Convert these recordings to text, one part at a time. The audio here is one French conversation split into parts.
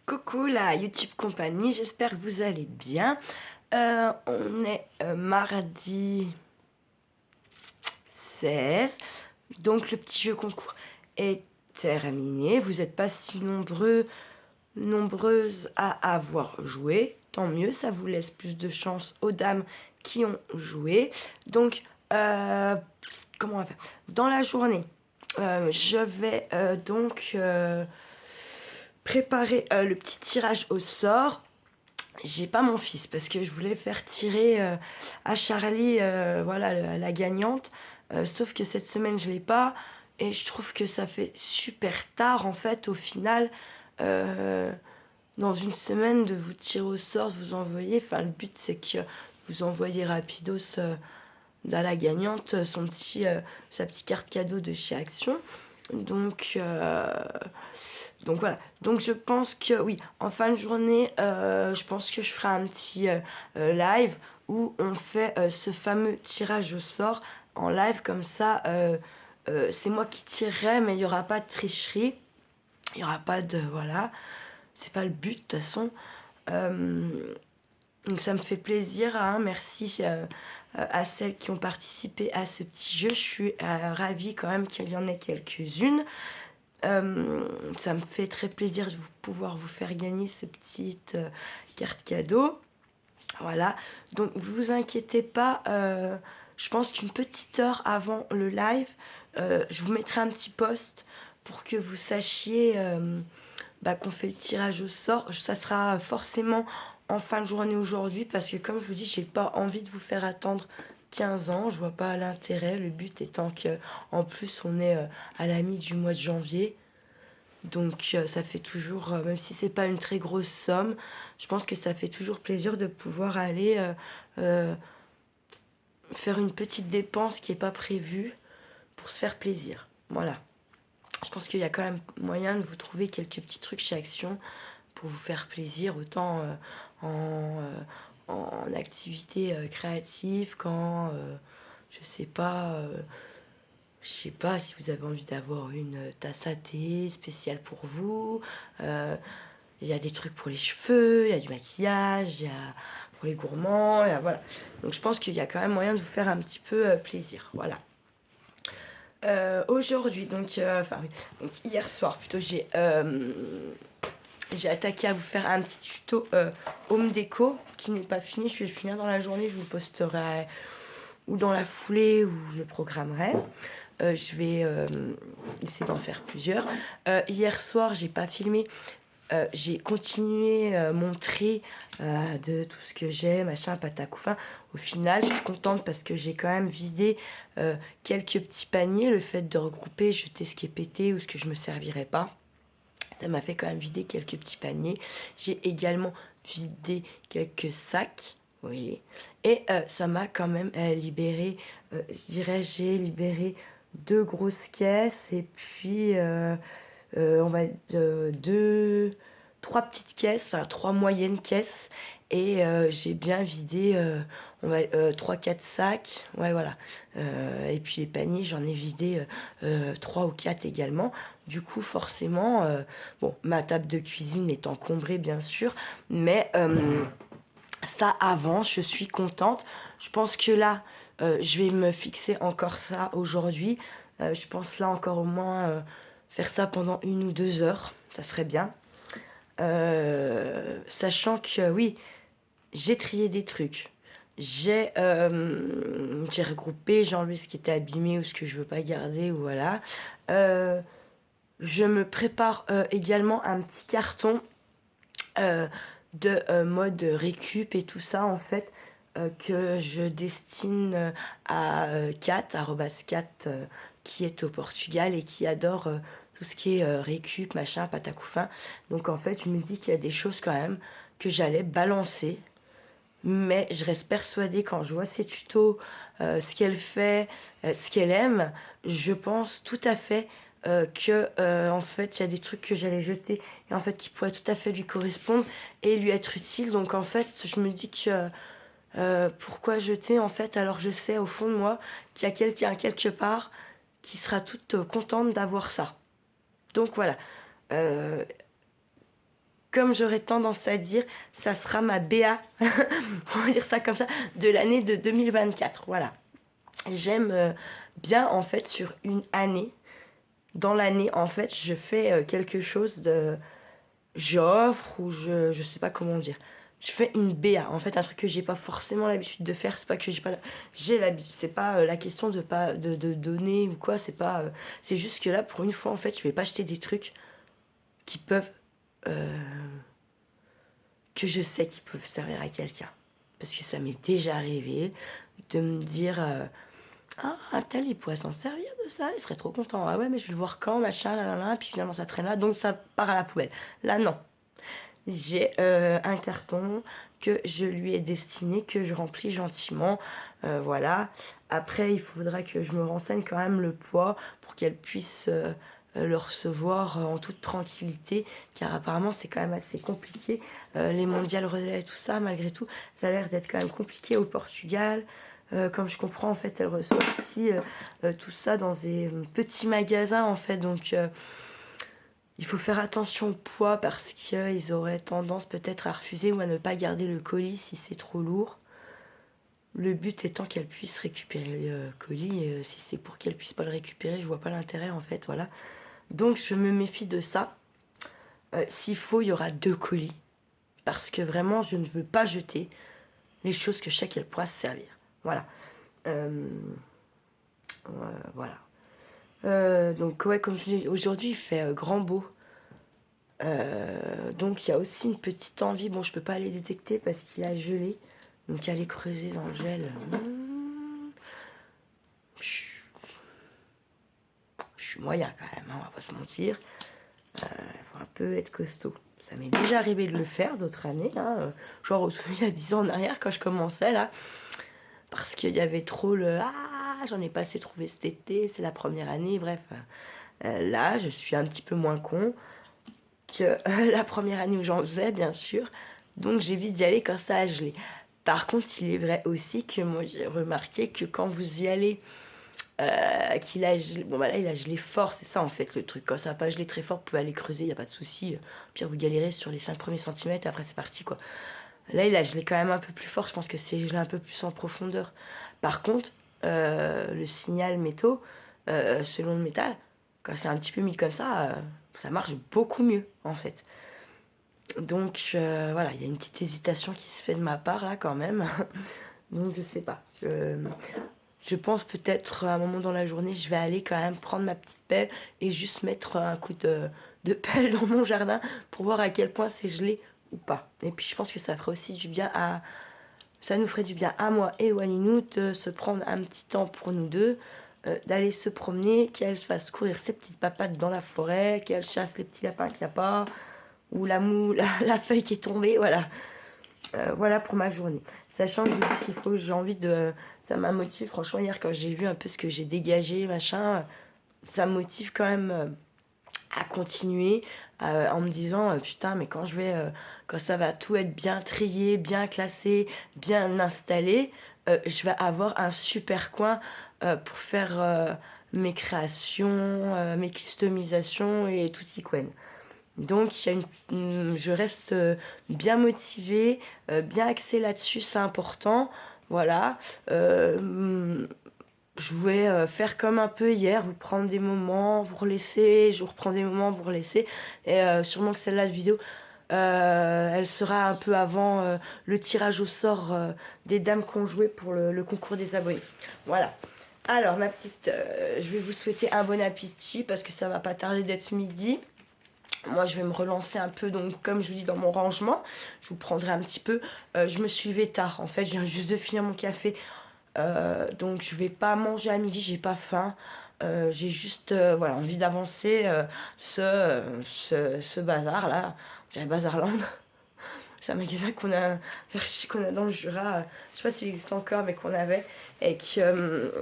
Coucou la YouTube compagnie, j'espère que vous allez bien. On est mardi 16, donc le petit jeu concours est terminé. Vous n'êtes pas si nombreuses à avoir joué, tant mieux, ça vous laisse plus de chance aux dames qui ont joué. Donc, comment on va faire? Dans la journée, je vais préparer le petit tirage au sort. J'ai pas mon fils parce que je voulais faire tirer à Charlie, voilà, la gagnante. Sauf que cette semaine, je l'ai pas. Et je trouve que ça fait super tard, en fait, au final, euh, dans une semaine, de vous tirer au sort, de vous envoyer. Enfin, le but, c'est que vous envoyez rapidos à la gagnante sa petite carte cadeau de chez Action. Donc, euh, donc voilà. Donc je pense que oui, en fin de journée, je pense que je ferai un petit live où on fait ce fameux tirage au sort en live comme ça. C'est moi qui tirerai, mais il n'y aura pas de tricherie. Il n'y aura pas de... Voilà. C'est pas le but de toute façon. Euh, donc ça me fait plaisir, hein. Merci à celles qui ont participé à ce petit jeu. Je suis ravie quand même qu'il y en ait quelques-unes. Ça me fait très plaisir de pouvoir vous faire gagner ce petit carte cadeau. Voilà, donc vous inquiétez pas, je pense qu'une petite heure avant le live, je vous mettrai un petit post pour que vous sachiez qu'on fait le tirage au sort. Ça sera forcément en fin de journée aujourd'hui parce que comme je vous dis, j'ai pas envie de vous faire attendre 15 ans, je vois pas l'intérêt. Le but étant que en plus on est à la mi du mois de janvier. Donc ça fait toujours, même si c'est pas une très grosse somme, je pense que ça fait toujours plaisir de pouvoir aller euh, faire une petite dépense qui n'est pas prévue pour se faire plaisir. Voilà. Je pense qu'il y a quand même moyen de vous trouver quelques petits trucs chez Action pour vous faire plaisir, autant en, en activité créative qu'en, je sais pas si vous avez envie d'avoir une tasse à thé spéciale pour vous. Euh, Il y a des trucs pour les cheveux, il y a du maquillage, il y a pour les gourmands, voilà. Donc je pense qu'il y a quand même moyen de vous faire un petit peu plaisir. Voilà. Aujourd'hui, enfin oui, donc hier soir plutôt, j'ai attaqué à vous faire un petit tuto home déco qui n'est pas fini. Je vais le finir dans la journée, je vous le posterai ou dans la foulée ou je le programmerai. Je vais essayer d'en faire plusieurs. Hier soir, j'ai pas filmé. J'ai continué mon trait de tout ce que j'ai, machin, patacouffin. Au final, je suis contente parce que j'ai quand même vidé quelques petits paniers. Le fait de regrouper, jeter ce qui est pété ou ce que je me servirais pas, ça m'a fait quand même vider quelques petits paniers. J'ai également vidé quelques sacs. Oui. Et ça m'a quand même libéré, je dirais, j'ai libéré deux grosses caisses et puis on va trois petites caisses, enfin trois moyennes caisses. Et j'ai bien vidé, trois, quatre sacs. Ouais, voilà. Et puis les paniers, j'en ai vidé trois ou quatre également. Du coup, forcément, bon, ma table de cuisine est encombrée, bien sûr, mais ça avance, je suis contente. Je pense que là, je vais me fixer encore ça aujourd'hui. Je pense là encore au moins faire ça pendant 1 ou 2 heures, ça serait bien. Sachant que oui, j'ai trié des trucs. J'ai regroupé, j'ai enlevé ce qui était abîmé ou ce que je veux pas garder, ou voilà. Euh, je me prépare également un petit carton euh, de mode récup et tout ça en fait que je destine à Kat, arrobas Kat, qui est au Portugal et qui adore tout ce qui est récup, machin, patacouffin. Donc en fait, je me dis qu'il y a des choses quand même que j'allais balancer. Mais je reste persuadée quand je vois ses tutos, ce qu'elle fait, ce qu'elle aime, je pense tout à fait que en fait il y a des trucs que j'allais jeter et en fait qui pourraient tout à fait lui correspondre et lui être utiles. Donc en fait je me dis que pourquoi jeter en fait alors je sais au fond de moi qu'il y a quelqu'un quelque part qui sera toute contente d'avoir ça. Donc voilà. Euh, comme j'aurais tendance à dire, ça sera ma BA, on va dire ça comme ça, de l'année de 2024. Voilà. J'aime bien en fait sur une année. Dans l'année, en fait, je fais quelque chose de... J'offre ou je sais pas comment dire. Je fais une BA, en fait, un truc que j'ai pas forcément l'habitude de faire. C'est pas que j'ai pas... J'ai l'habitude, c'est pas la question de pas de donner ou quoi, c'est pas... c'est juste que là, pour une fois, en fait, je vais pas acheter des trucs qui peuvent... euh, que je sais qu'ils peuvent servir à quelqu'un. Parce que ça m'est déjà arrivé de me dire... ah, un tel, il pourrait s'en servir de ça, il serait trop content. Ah ouais, mais je vais le voir quand, machin, là, là, là, puis finalement ça traîne là, donc ça part à la poubelle. Là, non. J'ai un carton que je lui ai destiné, que je remplis gentiment. Voilà. Après, il faudra que je me renseigne quand même le poids pour qu'elle puisse le recevoir en toute tranquillité, car apparemment c'est quand même assez compliqué. Les mondiales relais et tout ça, malgré tout, ça a l'air d'être quand même compliqué au Portugal. Comme je comprends, en fait, elle reçoit aussi tout ça dans des petits magasins, en fait. Donc, il faut faire attention au poids parce qu'ils auraient tendance peut-être à refuser ou à ne pas garder le colis si c'est trop lourd. Le but étant qu'elle puisse récupérer le colis. Si c'est pour qu'elle puisse pas le récupérer, je vois pas l'intérêt, en fait. Voilà. Donc, je me méfie de ça. S'il faut, il y aura 2 colis. Parce que vraiment, je ne veux pas jeter les choses que je sais qu'elle pourra se servir. Voilà. Voilà. Donc ouais, comme je dis, aujourd'hui il fait grand beau. Donc il y a aussi une petite envie. Bon, je peux pas les détecter parce qu'il a gelé. Donc aller creuser dans le gel. Je suis moyen quand même, hein, on va pas se mentir. Il faut un peu être costaud. Ça m'est déjà arrivé de le faire d'autres années. Hein, genre il y a 10 ans en arrière quand je commençais là. Parce qu'il y avait trop le ah, j'en ai pas assez trouvé cet été, c'est la première année, bref. Là, je suis un petit peu moins con que la première année où j'en faisais, bien sûr. Donc j'évite d'y aller quand ça a gelé. Par contre, il est vrai aussi que moi j'ai remarqué que quand vous y allez, qu'il a gelé, bon bah là il a gelé fort, c'est ça en fait le truc. Quand ça n'a pas gelé très fort, vous pouvez aller creuser, il n'y a pas de souci. Au pire, vous galérez sur les 5 premiers centimètres, après c'est parti quoi. Là, il a gelé quand même un peu plus fort, je pense que c'est gelé un peu plus en profondeur. Par contre, le signal métaux, selon le métal, quand c'est un petit peu mis comme ça marche beaucoup mieux en fait. Donc voilà, il y a une petite hésitation qui se fait de ma part là quand même. Donc je sais pas. Je pense peut-être à un moment dans la journée, je vais aller quand même prendre ma petite pelle et juste mettre un coup de pelle dans mon jardin pour voir à quel point c'est gelé ou pas. Et puis je pense que ça ferait aussi du bien à... Ça nous ferait du bien à moi et au Waninou de se prendre un petit temps pour nous deux, d'aller se promener, qu'elle fasse courir ses petites papates dans la forêt, qu'elle chasse les petits lapins qu'il n'y a pas, ou la moue, la feuille qui est tombée, voilà. Voilà pour ma journée. Sachant que je vous dis qu'il faut, j'ai envie de... Ça m'a motivé, franchement, hier quand j'ai vu un peu ce que j'ai dégagé, machin, ça me motive quand même à continuer en me disant putain mais quand je vais quand ça va tout être bien trié, bien classé, bien installé, je vais avoir un super coin pour faire mes créations, mes customisations et tout y quen. Donc je reste bien motivée, bien axée là-dessus, c'est important. Voilà. Je vais faire comme un peu hier, vous prendre des moments, vous relaisser, je vous reprends des moments, vous relaisser. Et sûrement que celle-là de vidéo, elle sera un peu avant le tirage au sort des dames qui ont joué pour le concours des abonnés. Voilà. Alors ma petite, je vais vous souhaiter un bon appétit parce que ça va pas tarder d'être midi. Moi, je vais me relancer un peu, donc comme je vous dis, dans mon rangement. Je vous prendrai un petit peu. Je me suis levée tard, en fait. Je viens juste de finir mon café. Donc, je vais pas manger à midi, j'ai pas faim. J'ai juste voilà, envie d'avancer ce bazar-là. On dirait Bazarland. C'est un magasin qu'on a dans le Jura. Je sais pas s'il existe encore, mais qu'on avait. Et que...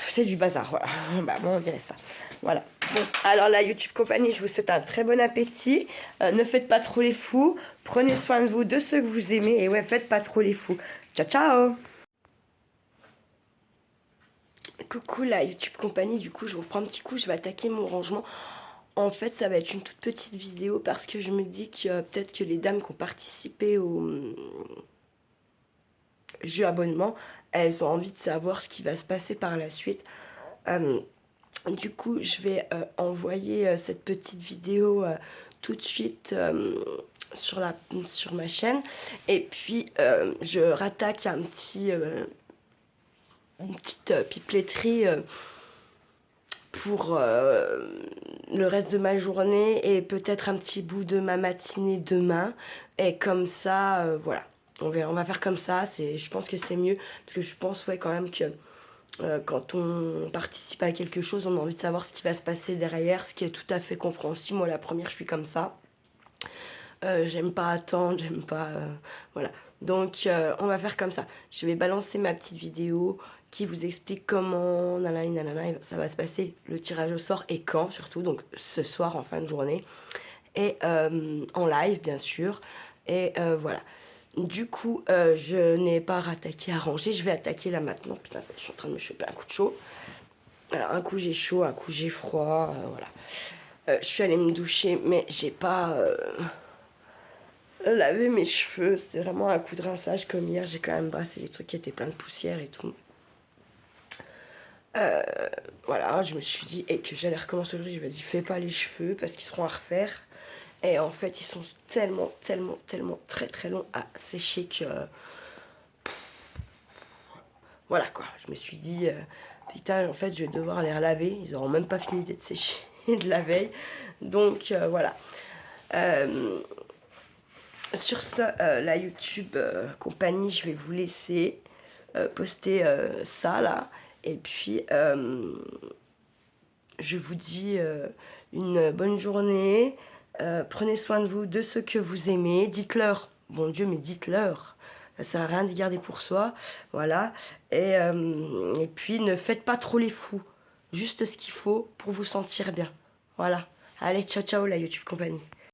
c'est du bazar, voilà. Bah bon, on dirait ça. Voilà. Bon, alors la YouTube compagnie, je vous souhaite un très bon appétit. Ne faites pas trop les fous. Prenez soin de vous, de ceux que vous aimez. Et ouais, faites pas trop les fous. Ciao, ciao. Coucou la YouTube compagnie, du coup je vous reprends un petit coup, je vais attaquer mon rangement. En fait, ça va être une toute petite vidéo parce que je me dis que peut-être que les dames qui ont participé au jeu abonnement, elles ont envie de savoir ce qui va se passer par la suite. Du coup, je vais envoyer cette petite vidéo tout de suite sur ma chaîne. Et puis, je rattaque une petite pipetterie pour le reste de ma journée et peut-être un petit bout de ma matinée demain. Et comme ça, voilà. On va faire comme ça. Je pense que c'est mieux. Parce que je pense ouais, quand même que quand on participe à quelque chose, on a envie de savoir ce qui va se passer derrière, ce qui est tout à fait compréhensible. Moi, la première, je suis comme ça. J'aime pas attendre, j'aime pas... voilà. Donc, on va faire comme ça. Je vais balancer ma petite vidéo qui vous explique comment, nanana, nanana, ça va se passer, le tirage au sort et quand, surtout. Donc, ce soir, en fin de journée. Et en live, bien sûr. Et voilà. Du coup, je n'ai pas rattaqué à ranger. Je vais attaquer là maintenant. Putain, je suis en train de me choper un coup de chaud. Alors, un coup j'ai chaud, un coup j'ai froid. Voilà. Je suis allée me doucher, mais j'ai pas lavé mes cheveux. C'était vraiment un coup de rinçage comme hier. J'ai quand même brassé des trucs qui étaient pleins de poussière et tout. Voilà, je me suis dit et que j'allais recommencer aujourd'hui. Je me suis dit, fais pas les cheveux parce qu'ils seront à refaire. Et en fait, ils sont tellement, tellement, tellement très, très longs à sécher que... voilà quoi, je me suis dit, putain, en fait, je vais devoir les relaver. Ils n'auront même pas fini d'être séchés de la veille. Donc, voilà. Sur ce, la YouTube compagnie, je vais vous laisser poster ça là. Et puis, je vous dis une bonne journée. Prenez soin de vous, de ceux que vous aimez. Dites-leur, bon Dieu, mais dites-leur. Ça sert à rien de garder pour soi. Voilà. Et puis, ne faites pas trop les fous. Juste ce qu'il faut pour vous sentir bien. Voilà. Allez, ciao, ciao, la YouTube compagnie.